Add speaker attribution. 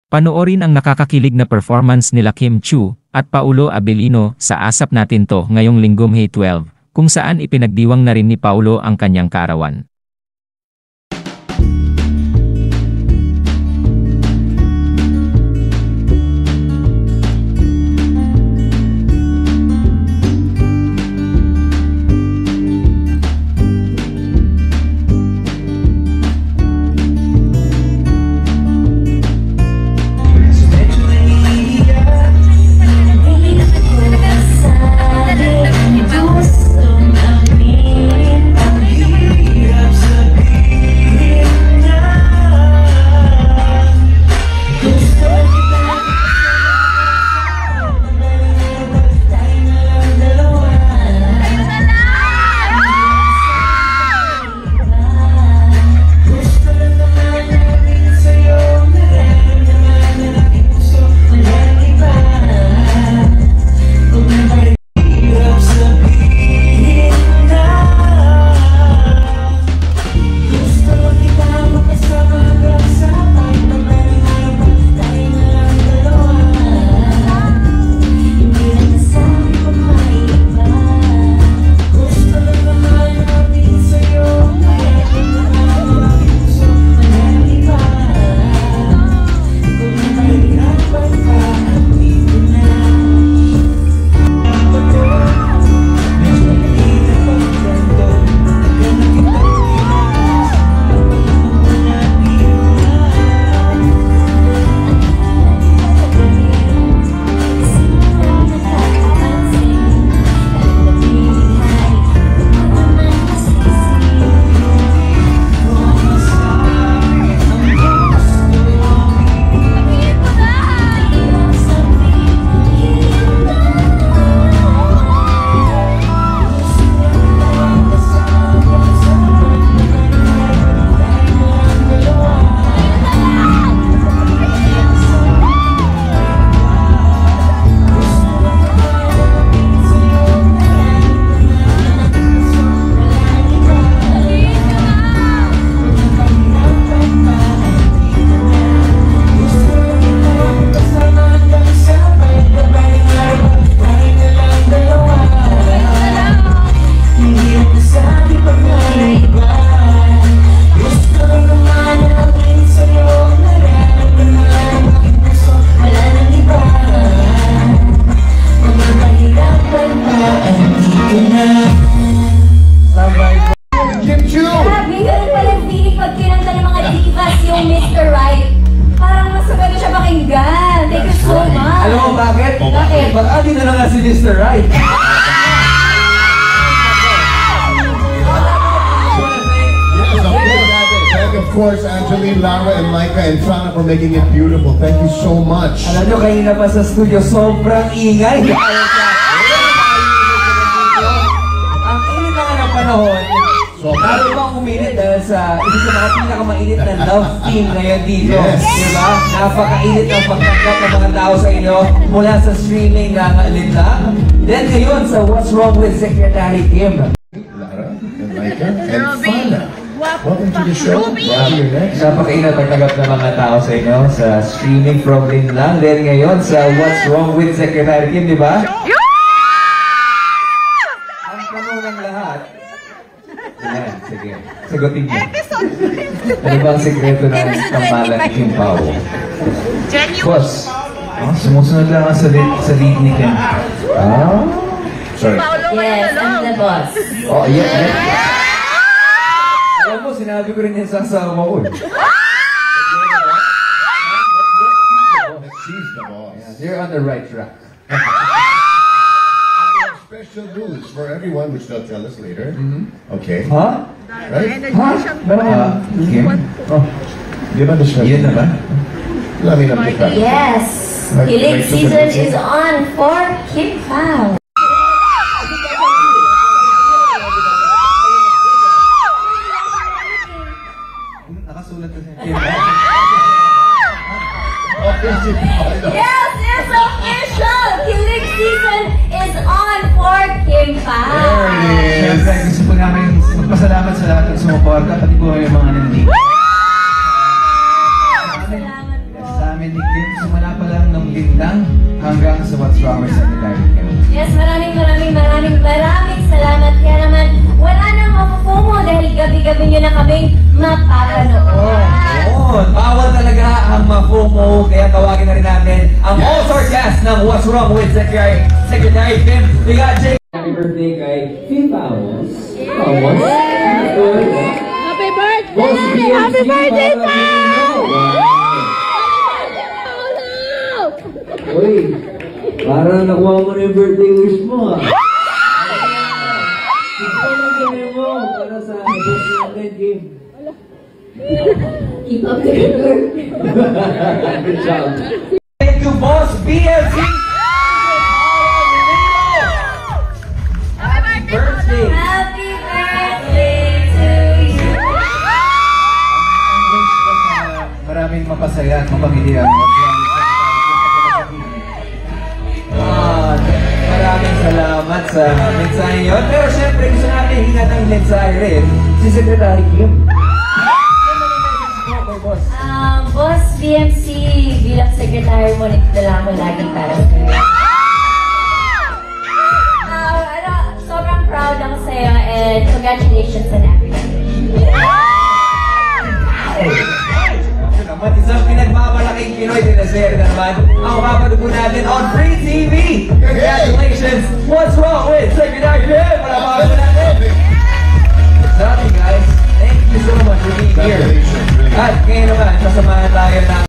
Speaker 1: Panoorin ang nakakakilig na performance nila Kim Chiu at Paulo Abilino sa Asap Natin To ngayong Linggo May 12, kung saan ipinagdiwang na rin ni Paulo ang kanyang kaarawan.
Speaker 2: Alam mo bakit? Bakit? Baka di na lang nga si Mr. Right.
Speaker 3: Of course, Angeline, Lara, and Laika, and Fana for making it beautiful. Thank you so much.
Speaker 2: Alam nyo, kanina pa sa studio, sobrang ingay. Ang init na nga ng panahon, lalo bang uminit dahil sa isa sa mga pinakamainit na love team ngayon dito.
Speaker 3: Yes.
Speaker 2: Diba? Napakainit ang pagtanggap ng mga tao sa inyo mula sa streaming ng Linlang. Then ngayon sa What's Wrong with Secretary Kim.
Speaker 3: Lara, and Laika, and Fana. Welcome to the show.
Speaker 2: Napakainit ang tanggap ng mga tao sa inyo sa streaming from Linlang. Then ngayon sa What's Wrong with Secretary Kim, di ba? Ang tanong ng lahat, yan, sige, sagutin niyo. Ano ba ang sekreto ng tambalan ni Kim Pao? Boss,
Speaker 4: Sumusunod lang sa lead ni Kim.
Speaker 3: Sorry.
Speaker 5: Yes, I'm the boss.
Speaker 2: Oh, yeah. Alam mo, sinabi ko rin yan sa asawa ko.
Speaker 3: She's the boss.
Speaker 2: You're on the right track.
Speaker 3: Special rules for everyone, which they'll tell us later. Okay.
Speaker 2: Huh?
Speaker 3: Right?
Speaker 2: Kim?
Speaker 3: Oh, give us the special.
Speaker 4: Yun na ba?
Speaker 3: Let me know if that.
Speaker 5: Yes, Kilig season is on for Kim Pao.
Speaker 4: Nakasulat kasi.
Speaker 5: Yes, it's official! Kilig season is on for Kim Pao.
Speaker 4: Siyempre, gusto po namin magpasalamat sa lahat ng sumuporta, pati po yung mga nandito.
Speaker 5: Salamat po.
Speaker 4: Sa amin ni Kim. Simula pa lang ng lindang hanggang sa What's Wrong with Secretary Kim.
Speaker 5: Yes, maraming salamat. Kaya naman, wala nang mapupumo dahil gabi-gabi nyo na kaming mapapanood.
Speaker 2: Oo, bawal talaga ang ma-FOMO, kaya tawagin na rin natin ang all-star cast ng What's Wrong with Secretary Kim. We got Jay. Happy birthday kay Kim Pamos. Pamos.
Speaker 6: Happy birthday! Happy birthday, Pao!
Speaker 2: Uy, parang nakuha mo na yung birthday wish mo ah. Ikaw lang gawin mo para sa birthday game.
Speaker 5: Keep up the good work.
Speaker 2: Good job. Thank you, Boss BFC. Happy birthday.
Speaker 5: Happy birthday to you.
Speaker 4: Ang wish ko sa maraming mapasaya at mapamilya.
Speaker 2: Maraming salamat sa mensahe yun. Pero syempre gusto natin hingat ang mensahe rin si Secretary Kim.
Speaker 5: Boss BMC, bilang secretary mo, nagdala mo lagi para sa iyo. Sobrang proud ako sa'yo and congratulations on everything.
Speaker 2: Isang pinagmamalaking Pinoy Teleserye na naman ang mapapadugo natin on Free TV. Congratulations! What's Wrong with Secretary Kim? Palapakan mo natin! Exactly guys, thank you so much for being here.
Speaker 3: Congratulations, really.
Speaker 2: At ngayon naman, sasamahan tayo ng